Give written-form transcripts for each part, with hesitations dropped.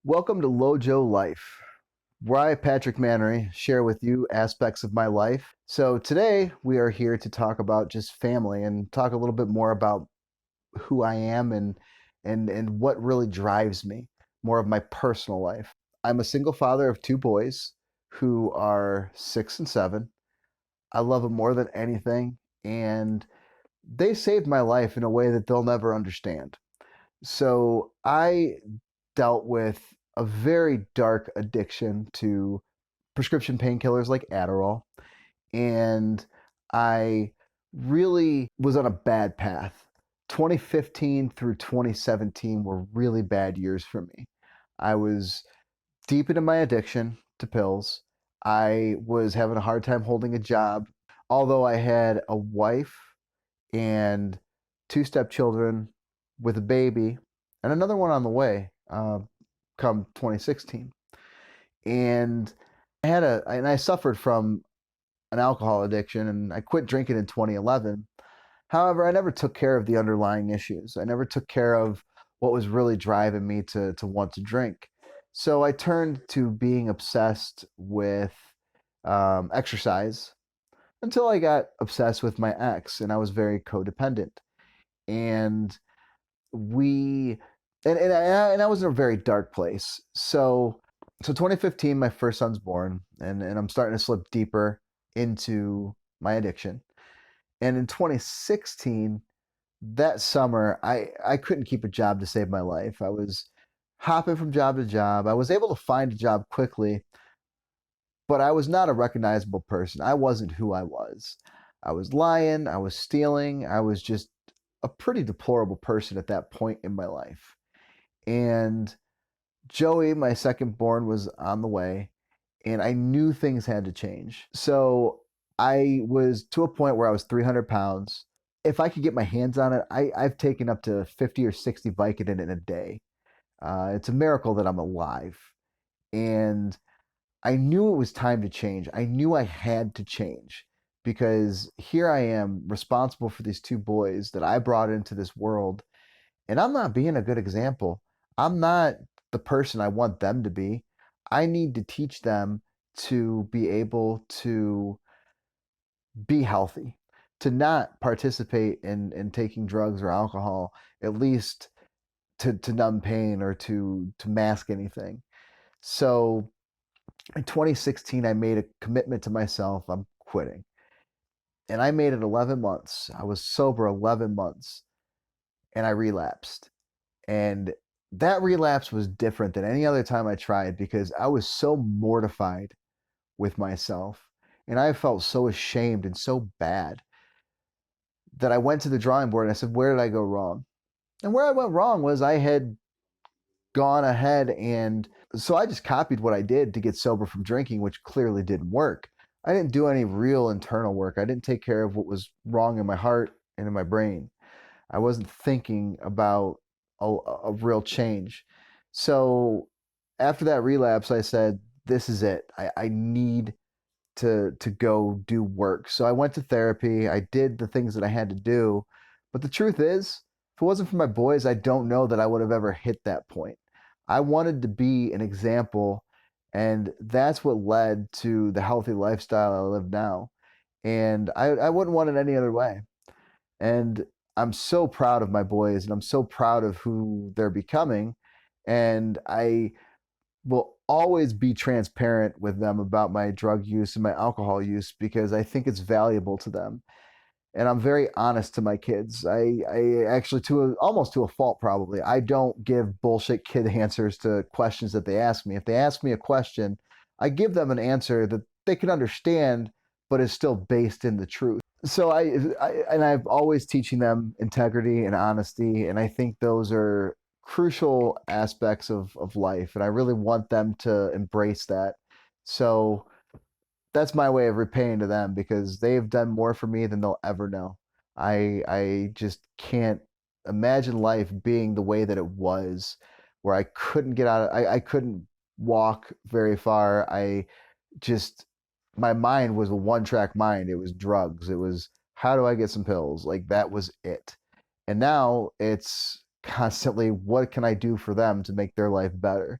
Welcome to LoJoLife, where I, Patrick Mannery, share with you aspects of my life. So today we are here to talk about just family and talk a little bit more about who I am and what really drives me, more of my personal life. I'm a single father of two boys who are 6 and 7. I love them more than anything, and they saved my life in a way that they'll never understand. So I dealt with a very dark addiction to prescription painkillers like Adderall, and I really was on a bad path. 2015 through 2017 were really bad years for me. I was deep into my addiction to pills. I was having a hard time holding a job. Although I had a wife and two stepchildren with a baby and another one on the way come 2016. And I suffered from an alcohol addiction and I quit drinking in 2011. However, I never took care of the underlying issues. I never took care of what was really driving me to want to drink. So I turned to being obsessed with exercise until I got obsessed with my ex and I was very codependent. And we and I was in a very dark place. So 2015, my first son's born, and I'm starting to slip deeper into my addiction. And in 2016, that summer, I couldn't keep a job to save my life. I was hopping from job to job. I was able to find a job quickly, but I was not a recognizable person. I wasn't who I was. I was lying, I was stealing, I was just a pretty deplorable person at that point in my life. And Joey, my second born, was on the way, and I knew things had to change. So I was to a point where I was 300 pounds. If I could get my hands on it, I've taken up to 50 or 60 Vicodin in a day. It's a miracle that I'm alive. And I knew it was time to change. I knew I had to change because here I am responsible for these two boys that I brought into this world, and I'm not being a good example. I'm not the person I want them to be. I need to teach them to be able to be healthy, to not participate in taking drugs or alcohol, at least to numb pain or to mask anything. So in 2016, I made a commitment to myself. I'm quitting. And I made it 11 months. I was sober 11 months and I relapsed. And that relapse was different than any other time I tried because I was so mortified with myself and I felt so ashamed and so bad that I went to the drawing board and I said, where did I go wrong? And where I went wrong was I had gone ahead and so I just copied what I did to get sober from drinking, which clearly didn't work. I didn't do any real internal work. I didn't take care of what was wrong in my heart and in my brain. I wasn't thinking about a real change. So after that relapse, I said, this is it. I need to go do work. So I went to therapy. I did the things that I had to do. But the truth is, if it wasn't for my boys, I don't know that I would have ever hit that point. I wanted to be an example, and that's what led to the healthy lifestyle I live now. And I wouldn't want it any other way. And I'm so proud of my boys and I'm so proud of who they're becoming. And I will always be transparent with them about my drug use and my alcohol use because I think it's valuable to them. And I'm very honest to my kids. I actually, almost to a fault, probably, I don't give bullshit kid answers to questions that they ask me. If they ask me a question, I give them an answer that they can understand, but is still based in the truth. So I'm always teaching them integrity and honesty, and I think those are crucial aspects of life, and I really want them to embrace that. So that's my way of repaying to them because they've done more for me than they'll ever know. I just can't imagine life being the way that it was, where I couldn't get out of, I couldn't walk very far. I just my mind was a one track mind. It was drugs. It was how do I get some pills? Like that was it. And now it's constantly what can I do for them to make their life better?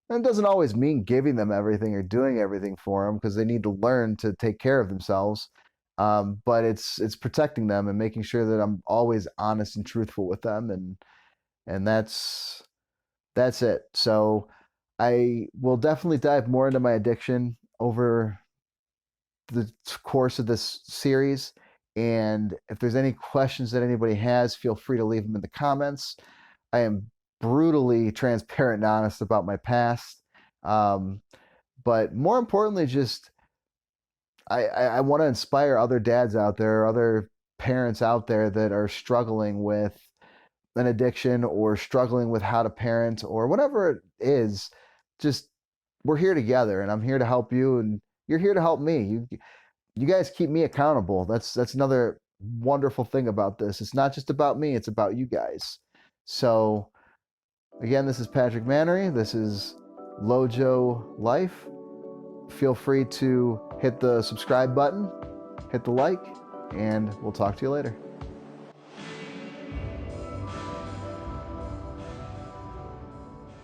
And it doesn't always mean giving them everything or doing everything for them because they need to learn to take care of themselves. But it's protecting them and making sure that I'm always honest and truthful with them, and that's it. So I will definitely dive more into my addiction over the course of this series. And if there's any questions that anybody has, feel free to leave them in the comments. I am brutally transparent and honest about my past. Um, but more importantly, just I want to inspire other dads out there, other parents out there that are struggling with an addiction or struggling with how to parent or whatever it is. Just we're here together, and I'm here to help you, and you're here to help me. You guys keep me accountable. That's another wonderful thing about this. It's not just about me, it's about you guys. So again, this is Patrick Mannery. This is LoJoLife. Feel free to hit the subscribe button, hit the like, and we'll talk to you later.